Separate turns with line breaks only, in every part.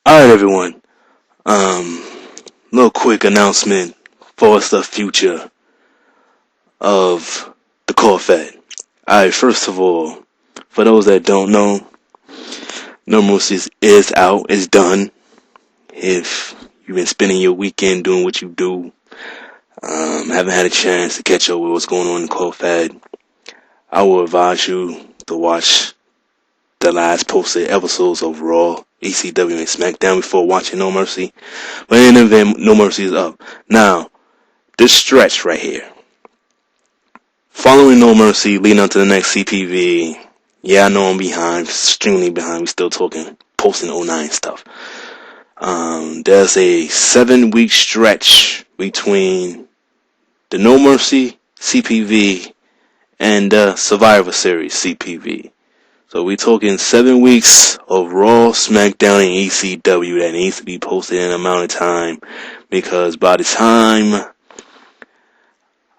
Alright everyone, little quick announcement for the future of the CAWFed. Alright, first of all, for those that don't know, No Mercy is out, it's done. If you've been spending your weekend doing what you do, haven't had a chance to catch up with what's going on in the CAWFed, I will advise you to watch the last posted episodes of Raw, ECW, and SmackDown before watching No Mercy. But in the event, No Mercy is up. Now, this stretch right here, following No Mercy, leading up to the next CPV, yeah, I know I'm behind, extremely behind, we still talking, posting 09 stuff. There's a 7-week stretch between the No Mercy CPV and the Survivor Series CPV. So we're talking 7 weeks of Raw, SmackDown, and ECW that needs to be posted in an amount of time, because by the time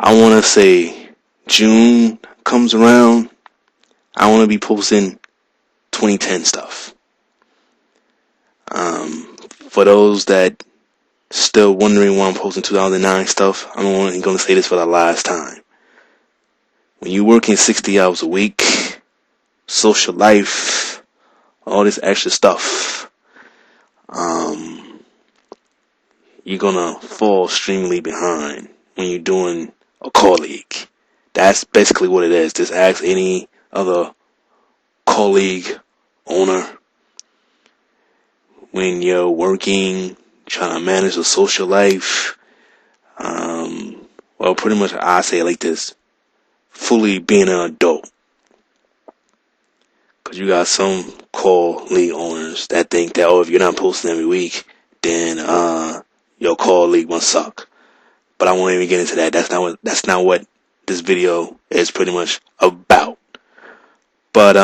I want to say June comes around, I want to be posting 2010 stuff. For those that still wondering why I'm posting 2009 stuff, I'm only going to say this for the last time. When you're working 60 hours a week, social life, all this extra stuff, you're gonna fall extremely behind when you're doing a call league. That's basically what it is. Just ask any other call league owner. When you're working, trying to manage a social life, well, pretty much I say it like this: fully being an adult. Because you got some call league owners that think that, oh, if you're not posting every week, then your call league must suck. But I won't even get into that. That's not what this video is pretty much about. But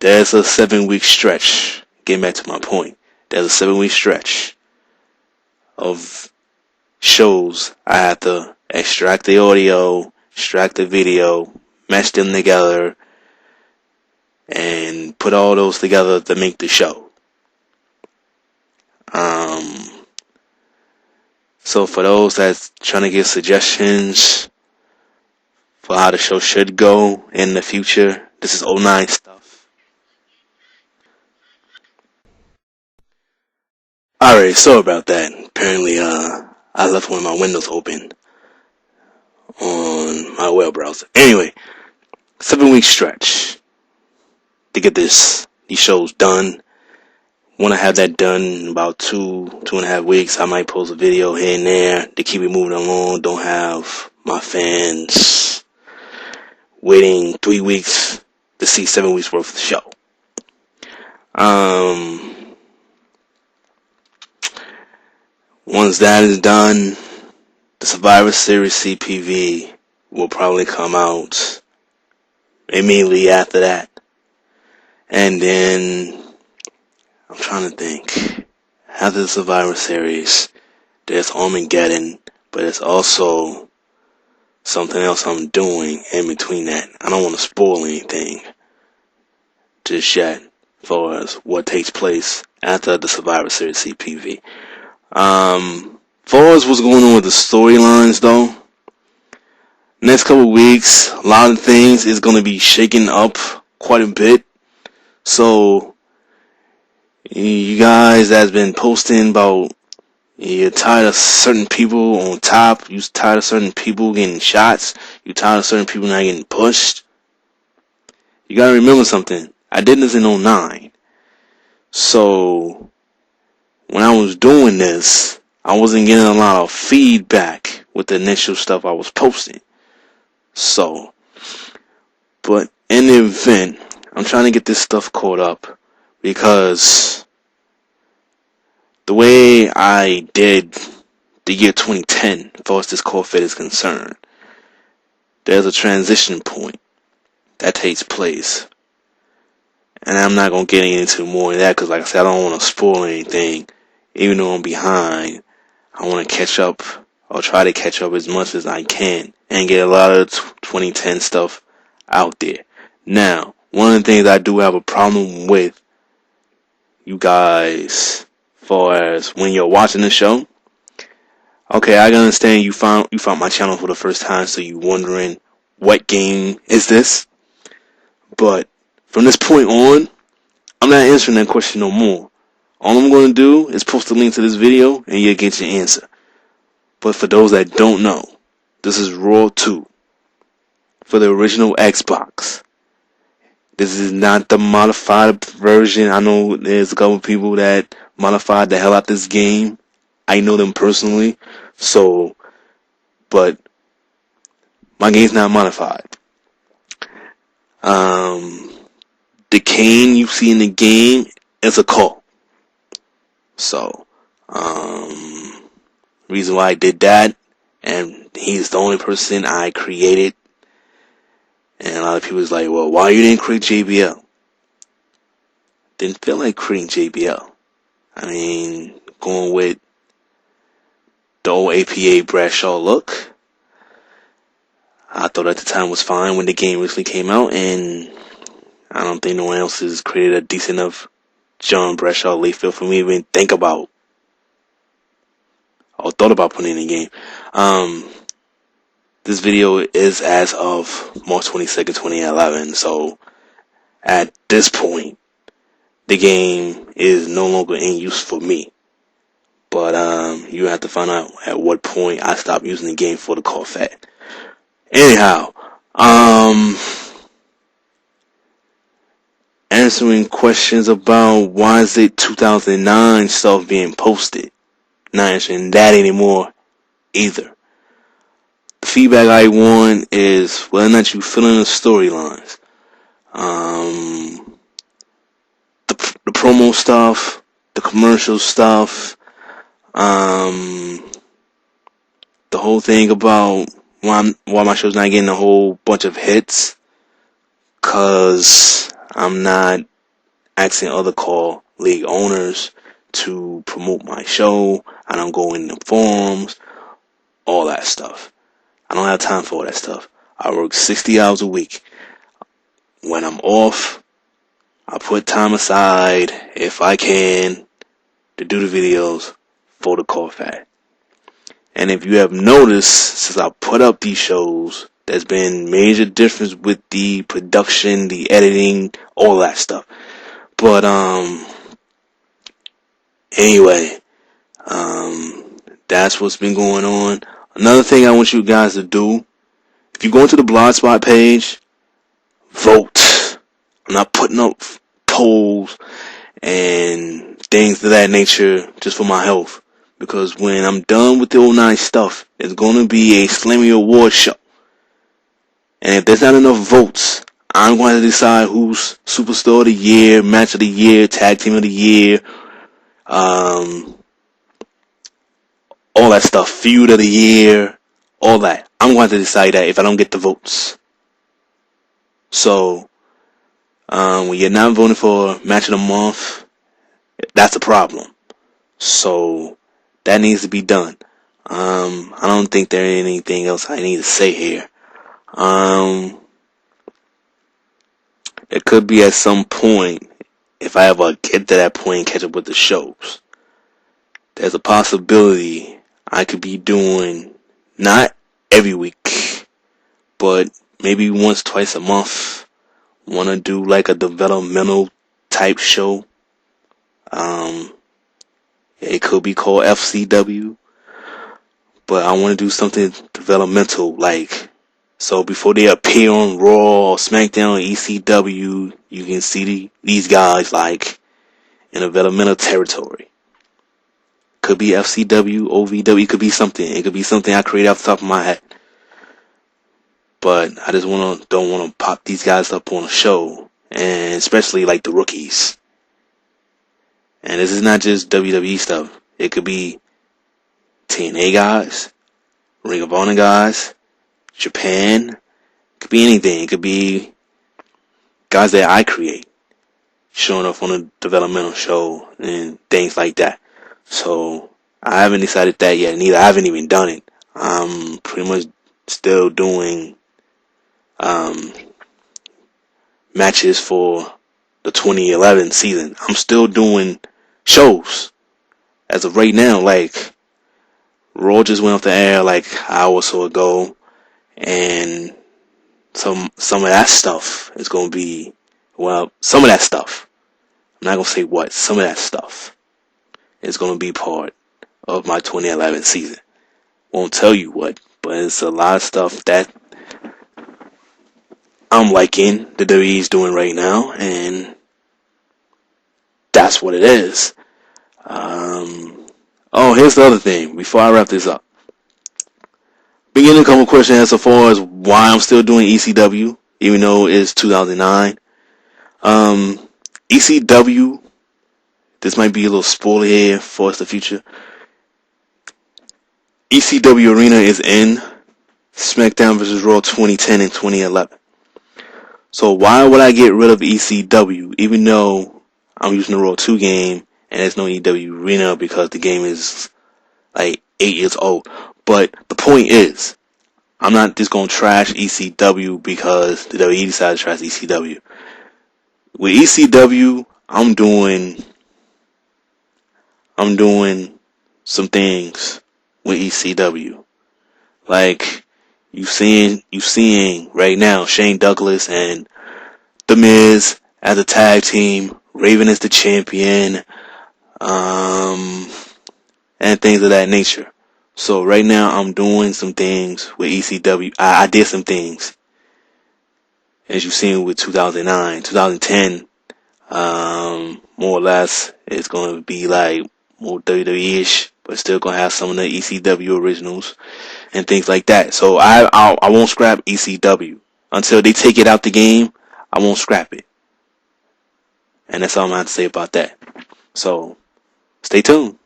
there's a 7-week stretch. Getting back to my point, there's a 7-week stretch of shows. I have to extract the audio, extract the video, mesh them together, and put all those together to make the show. So for those that's trying to get suggestions for how the show should go in the future, this is 09 stuff. Alright, sorry about that. Apparently, I left one of my windows open on my web browser. Anyway, 7-week stretch to get these shows done. Want to have that done in about 2.5 weeks. I might post a video here and there to keep it moving along. Don't have my fans waiting 3 weeks to see 7 weeks worth of the show. Once that is done, the Survivor Series CPV will probably come out immediately after that. And then I'm trying to think. After the Survivor Series, there's Armageddon, but it's also something else I'm doing in between that. I don't want to spoil anything just yet as far as what takes place after the Survivor Series CPV. Far as what's going on with the storylines though, next couple weeks, a lot of things is going to be shaken up quite a bit. So you guys that's been posting about you're tired of certain people on top, you're tired of certain people getting shots, you're tired of certain people not getting pushed, you gotta remember something. I did this in 09. So when I was doing this, I wasn't getting a lot of feedback with the initial stuff I was posting. So, but in the event, I'm trying to get this stuff caught up, because the way I did the year 2010, as far as this CAWFed is concerned, there's a transition point that takes place. And I'm not going to get into more of that, because like I said, I don't want to spoil anything. Even though I'm behind, I want to catch up. I'll try to catch up as much as I can and get a lot of 2010 stuff out there. Now, one of the things I do have a problem with you guys far as when you're watching the show. Okay, I can understand you found my channel for the first time, so you wondering what game is this? But from this point on, I'm not answering that question no more. All I'm going to do is post a link to this video and you'll get your answer. But for those that don't know, this is Raw 2 for the original Xbox. This is not the modified version. I know there's a couple people that modified the hell out this game. I know them personally. So, but my game's not modified. The cane you see in the game is a call. So, reason why I did that, and he's the only person I created. And a lot of people is like, well, why you didn't create JBL? Didn't feel like creating JBL. I mean, going with the old APA Bradshaw look, I thought at the time was fine when the game recently came out, and I don't think no one else has created a decent enough John Bradshaw Layfield for me to even think about or thought about putting in the game. This video is as of March 22nd, 2011, so at this point, the game is no longer in use for me. But you have to find out at what point I stopped using the game for the CAWFed. Anyhow, answering questions about why is it 2009 stuff being posted. Not answering that anymore either. The feedback I want is whether or not you fill in the storylines. The promo stuff, the commercial stuff, the whole thing about why my show's not getting a whole bunch of hits, cause I'm not asking other call league owners to promote my show. I don't go in the forums, all that stuff. I don't have time for all that stuff. I work 60 hours a week. When I'm off, I put time aside, if I can, to do the videos for the CAWFed. And if you have noticed, since I put up these shows, there's been major difference with the production, the editing, all that stuff. But, anyway, that's what's been going on. Another thing I want you guys to do, if you go into the Blogspot page, vote. I'm not putting up polls and things of that nature just for my health. Because when I'm done with the 09 stuff, it's going to be a Slammy Award show. And if there's not enough votes, I'm going to decide who's Superstar of the Year, Match of the Year, Tag Team of the Year, all that stuff, Feud of the Year, all that. I'm going to decide that if I don't get the votes. So, when you're not voting for Match of the Month, that's a problem. So, that needs to be done. I don't think there's anything else I need to say here. It could be at some point, if I ever get to that point and catch up with the shows, there's a possibility I could be doing, not every week, but maybe once, twice a month, want to do like a developmental type show. It could be called FCW, but I want to do something developmental, like, so before they appear on Raw or SmackDown or ECW, you can see these guys like in a developmental territory. Could be FCW, OVW, it could be something. It could be something I create off the top of my head. But I just don't want to pop these guys up on a show, and especially like the rookies. And this is not just WWE stuff. It could be TNA guys, Ring of Honor guys, Japan. It could be anything. It could be guys that I create showing up on a developmental show and things like that. So I haven't decided that yet, neither. I haven't even done it. I'm pretty much still doing matches for the 2011 season. I'm still doing shows. as of right now, like, Raw just went off the air like an hour or so ago, and some of that stuff is going to be, well, some of that stuff, I'm not going to say what, some of that stuff is going to be part of my 2011 season. Won't tell you what, but it's a lot of stuff that I'm liking the WWE's doing right now, and that's what it is. Here's the other thing before I wrap this up. Been getting a couple questions as far as why I'm still doing ECW, even though it's 2009. ECW, this might be a little spoiler here for us the future. ECW Arena is in SmackDown vs. Raw 2010 and 2011. So why would I get rid of ECW, even though I'm using the Raw 2 game and there's no ECW Arena because the game is like 8 years old? But the point is, I'm not just going to trash ECW because the WWE decided to trash ECW. With ECW, I'm doing some things with ECW. Like, you seeing right now Shane Douglas and The Miz as a tag team, Raven as the champion, and things of that nature. So right now I'm doing some things with ECW. I did some things, as you've seen with 2009, 2010. More or less, it's going to be like more WWE-ish, but still going to have some of the ECW originals and things like that. So I won't scrap ECW until they take it out the game. I won't scrap it, and that's all I'm going to have to say about that. So stay tuned.